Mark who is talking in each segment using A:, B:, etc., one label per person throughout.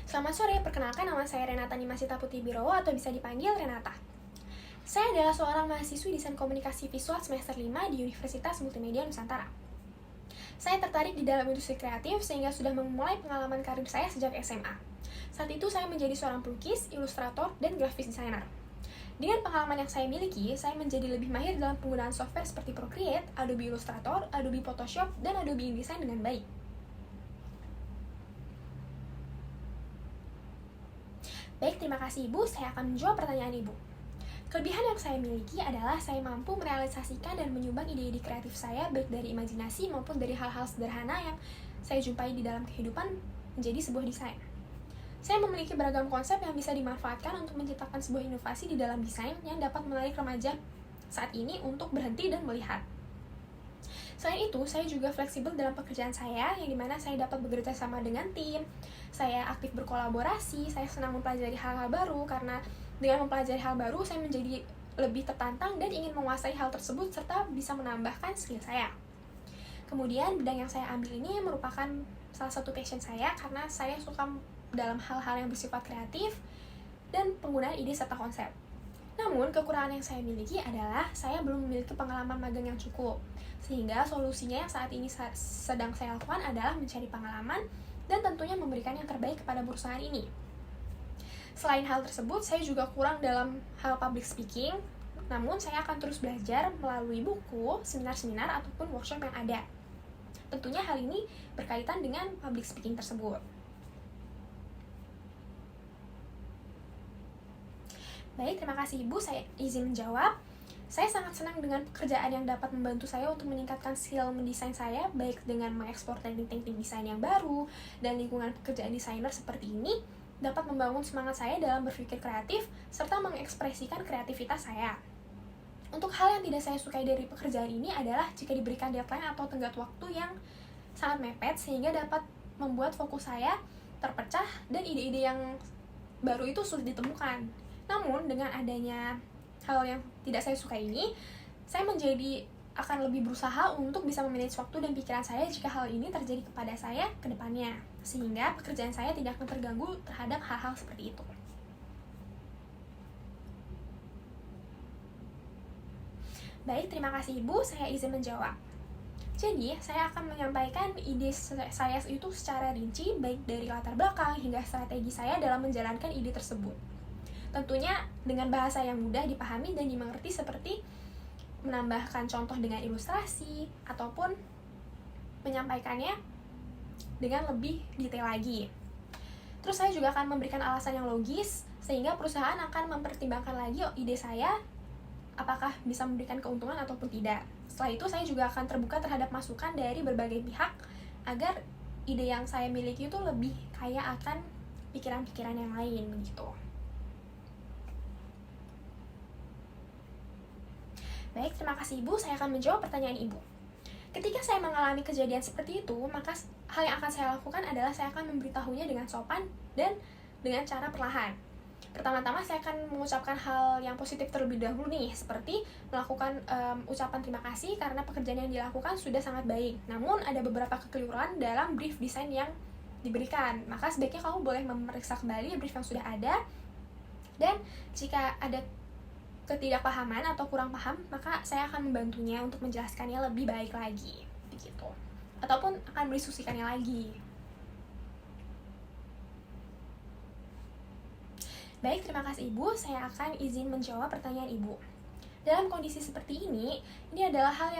A: Selamat sore, perkenalkan nama saya Renata Nimasita Putri Birowo atau bisa dipanggil Renata. Saya adalah seorang mahasiswi Desain Komunikasi Visual semester 5 di Universitas Multimedia Nusantara. Saya tertarik di dalam industri kreatif sehingga sudah memulai pengalaman karir saya sejak SMA. Saat itu saya menjadi seorang pelukis, ilustrator, dan graphic designer. Dengan pengalaman yang saya miliki, saya menjadi lebih mahir dalam penggunaan software seperti Procreate, Adobe Illustrator, Adobe Photoshop, dan Adobe InDesign dengan baik. Baik, terima kasih Ibu. Saya akan menjawab pertanyaan Ibu. Kelebihan yang saya miliki adalah saya mampu merealisasikan dan menyumbang ide-ide kreatif saya baik dari imajinasi maupun dari hal-hal sederhana yang saya jumpai di dalam kehidupan menjadi sebuah desain. Saya memiliki beragam konsep yang bisa dimanfaatkan untuk menciptakan sebuah inovasi di dalam desain yang dapat menarik remaja saat ini untuk berhenti dan melihat. Selain itu, saya juga fleksibel dalam pekerjaan saya, yang dimana saya dapat bekerja sama dengan tim, saya aktif berkolaborasi, saya senang mempelajari hal-hal baru, karena dengan mempelajari hal baru, saya menjadi lebih tertantang dan ingin menguasai hal tersebut, serta bisa menambahkan skill saya. Kemudian, bidang yang saya ambil ini merupakan salah satu passion saya, karena saya suka dalam hal-hal yang bersifat kreatif, dan penggunaan ide serta konsep. Namun, kekurangan yang saya miliki adalah saya belum memiliki pengalaman magang yang cukup. Sehingga solusinya yang saat ini sedang saya lakukan adalah mencari pengalaman dan tentunya memberikan yang terbaik kepada perusahaan ini. Selain hal tersebut, saya juga kurang dalam hal public speaking, namun saya akan terus belajar melalui buku, seminar-seminar, ataupun workshop yang ada. Tentunya hal ini berkaitan dengan public speaking tersebut. Baik, terima kasih Ibu, saya izin menjawab. Saya sangat senang dengan pekerjaan yang dapat membantu saya untuk meningkatkan skill mendesain saya, baik dengan mengekspor teknik-teknik desain yang baru, dan lingkungan pekerjaan desainer seperti ini dapat membangun semangat saya dalam berpikir kreatif, serta mengekspresikan kreativitas saya. Untuk hal yang tidak saya sukai dari pekerjaan ini adalah jika diberikan deadline atau tenggat waktu yang sangat mepet, sehingga dapat membuat fokus saya terpecah dan ide-ide yang baru itu sulit ditemukan. Namun, dengan adanya hal yang tidak saya suka ini, saya akan lebih berusaha untuk bisa memanage waktu dan pikiran saya jika hal ini terjadi kepada saya ke depannya, sehingga pekerjaan saya tidak akan terganggu terhadap hal-hal seperti itu. Baik, terima kasih Ibu, saya izin menjawab. Jadi, saya akan menyampaikan ide saya itu secara rinci, baik dari latar belakang hingga strategi saya dalam menjalankan ide tersebut. Tentunya dengan bahasa yang mudah dipahami dan dimengerti, seperti menambahkan contoh dengan ilustrasi ataupun menyampaikannya dengan lebih detail lagi. Terus saya juga akan memberikan alasan yang logis sehingga perusahaan akan mempertimbangkan lagi ide saya apakah bisa memberikan keuntungan ataupun tidak. Setelah itu saya juga akan terbuka terhadap masukan dari berbagai pihak agar ide yang saya miliki itu lebih kaya akan pikiran-pikiran yang lain begitu. Baik, terima kasih Ibu. Saya akan menjawab pertanyaan Ibu. Ketika saya mengalami kejadian seperti itu, maka hal yang akan saya lakukan adalah saya akan memberitahunya dengan sopan dan dengan cara perlahan. Pertama-tama saya akan mengucapkan hal yang positif terlebih dahulu nih, seperti melakukan ucapan terima kasih karena pekerjaan yang dilakukan sudah sangat baik. Namun ada beberapa kekeliruan dalam brief desain yang diberikan. Maka sebaiknya kamu boleh memeriksa kembali brief yang sudah ada, dan jika ada ketidakpahaman atau kurang paham, maka saya akan membantunya untuk menjelaskannya lebih baik lagi, begitu. Ataupun akan mendiskusikannya lagi. Baik, terima kasih Ibu. Saya akan izin menjawab pertanyaan Ibu. Dalam kondisi seperti ini adalah hal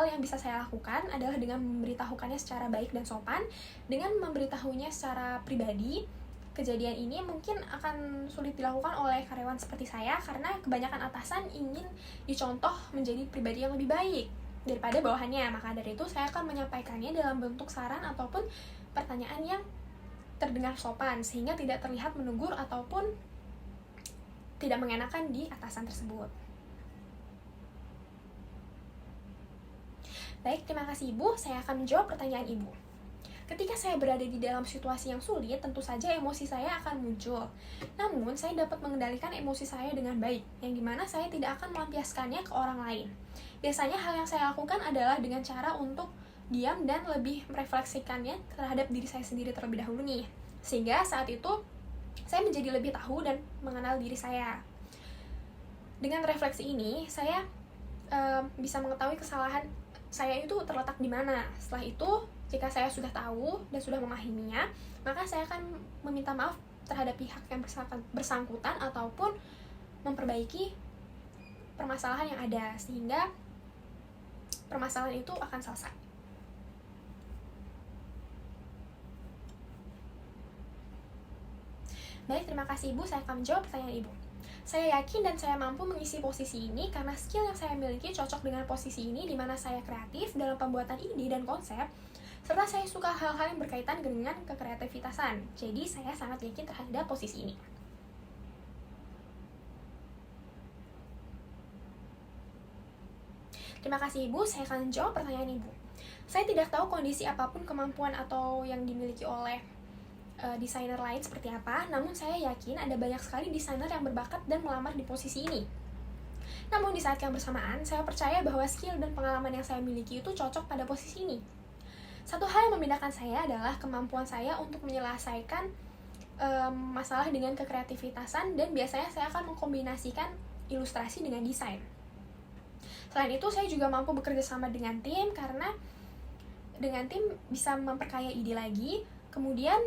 A: yang bisa saya lakukan adalah dengan memberitahukannya secara baik dan sopan, dengan memberitahunya secara pribadi. Kejadian ini mungkin akan sulit dilakukan oleh karyawan seperti saya karena kebanyakan atasan ingin dicontoh menjadi pribadi yang lebih baik daripada bawahannya. Maka dari itu saya akan menyampaikannya dalam bentuk saran ataupun pertanyaan yang terdengar sopan sehingga tidak terlihat menegur ataupun tidak mengenakan di atasan tersebut. Baik, terima kasih Ibu. Saya akan menjawab pertanyaan Ibu. Ketika saya berada di dalam situasi yang sulit, tentu saja emosi saya akan muncul. Namun, saya dapat mengendalikan emosi saya dengan baik, yang dimana saya tidak akan melampiaskannya ke orang lain. Biasanya hal yang saya lakukan adalah dengan cara untuk diam dan lebih merefleksikannya terhadap diri saya sendiri terlebih dahulu nih. Sehingga saat itu saya menjadi lebih tahu dan mengenal diri saya. Dengan refleksi ini, saya bisa mengetahui kesalahan saya itu terletak di mana. Setelah itu, jika saya sudah tahu dan sudah memahaminya, maka saya akan meminta maaf terhadap pihak yang bersangkutan ataupun memperbaiki permasalahan yang ada, sehingga permasalahan itu akan selesai. Baik, terima kasih Ibu, saya akan menjawab pertanyaan Ibu. Saya yakin dan saya mampu mengisi posisi ini karena skill yang saya miliki cocok dengan posisi ini, di mana saya kreatif dalam pembuatan ide dan konsep, serta saya suka hal-hal yang berkaitan dengan kekreativitasan. Jadi saya sangat yakin terhadap posisi ini. Terima kasih Ibu, saya akan jawab pertanyaan Ibu. Saya tidak tahu kondisi apapun kemampuan atau yang dimiliki oleh desainer lain seperti apa, namun saya yakin ada banyak sekali desainer yang berbakat dan melamar di posisi ini. Namun di saat yang bersamaan, saya percaya bahwa skill dan pengalaman yang saya miliki itu cocok pada posisi ini. Satu hal yang membedakan saya adalah kemampuan saya untuk menyelesaikan masalah dengan kekreativitasan, dan biasanya saya akan mengkombinasikan ilustrasi dengan desain. Selain itu, saya juga mampu bekerja sama dengan tim, karena dengan tim bisa memperkaya ide lagi. Kemudian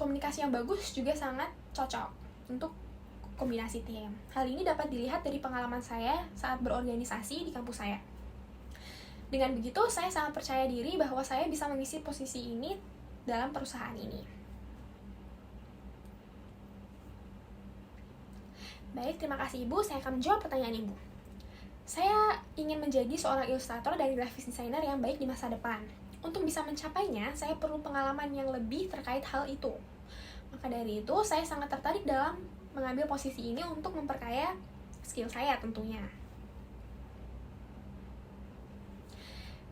A: komunikasi yang bagus juga sangat cocok untuk kombinasi tim. Hal ini dapat dilihat dari pengalaman saya saat berorganisasi di kampus saya. Dengan begitu, saya sangat percaya diri bahwa saya bisa mengisi posisi ini dalam perusahaan ini. Baik, terima kasih Ibu. Saya akan menjawab pertanyaan Ibu. Saya ingin menjadi seorang ilustrator dan graphic designer yang baik di masa depan. Untuk bisa mencapainya, saya perlu pengalaman yang lebih terkait hal itu. Maka dari itu, saya sangat tertarik dalam mengambil posisi ini untuk memperkaya skill saya tentunya.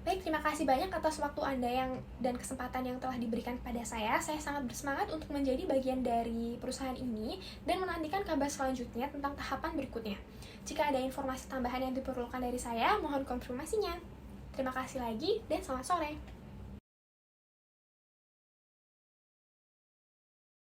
A: Baik, terima kasih banyak atas waktu Anda dan kesempatan yang telah diberikan pada saya. Saya sangat bersemangat untuk menjadi bagian dari perusahaan ini dan menantikan kabar selanjutnya tentang tahapan berikutnya. Jika ada informasi tambahan yang diperlukan dari saya, mohon konfirmasinya. Terima kasih lagi dan selamat sore.